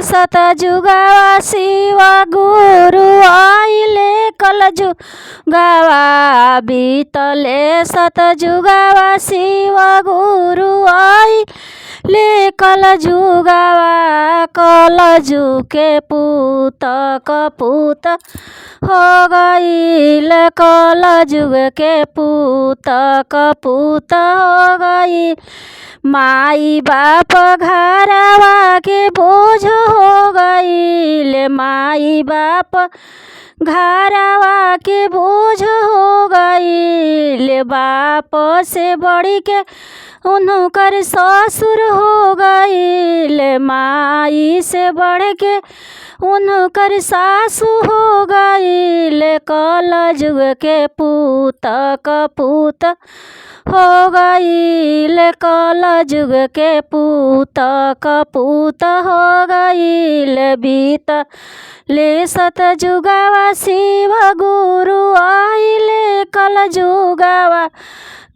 सतजुगवा शिव गुरु आइले कलजुगवा बीतले सतजुगवा शिव गुरु आइले कलजुगवा कलजुग के पूत कपूत हो गईल कलजुग के पूत कपूत हो गई माई बाप घरवा के बोझ हो गईल माई बाप घरवा के बोझ हो गईल बाप से बढ़ी के उनकर ससुर हो गईल माई से बढ़ के उनकर सासु हो गईल कलजुग के पूत कपूत हो गईल कलजुग के पूत कपूत हो गईल बीतले सतजुगवा शिव गुरु आइले कलजुगवा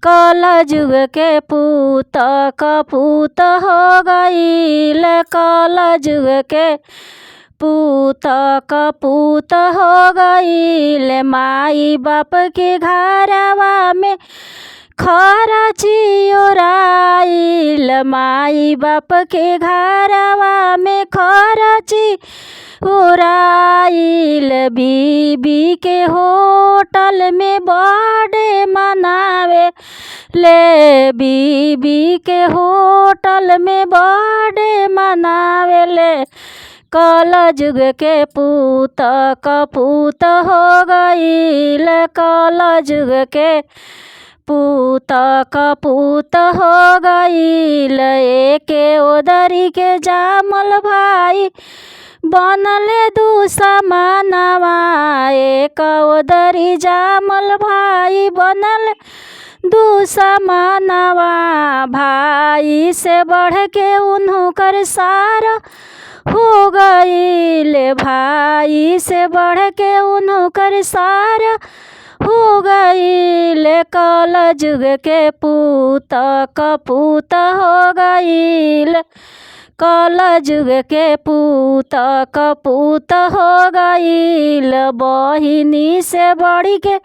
कलजुग के पूत कपूत हो गईल कलजुग के पूत कपूत हो गईल माई बाप के घरवा में खरची ओराइल माई बाप के घरवा में खरची ओराइल बीबी के होटल में बर्थडे मनावे ले बीबी के होटल में बर्थडे मनावे ले कलजुग के पूत कपूत हो गईल कलजुग के पूत कपूत हो गईल एके ओदरी के जामल भाई बनले दुश्मनवा एक ओदरी जामल भाई बनल दुश्मनवा भाई से बढ़ के उनकर सारा हो गईल भाई से बढ़ के उनकर सारा हो गईल कलजुग के पूत कपूत हो गईल कलजुग के पूत कपूत हो गईल बहिनी से बढ़ी के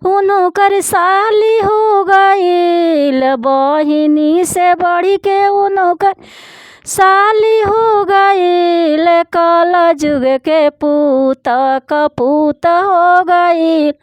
उनकर साली हो गईल बहिनी से बढ़ी के उनकर साली हो गईल कलजुग के पूत कपूत हो गईल।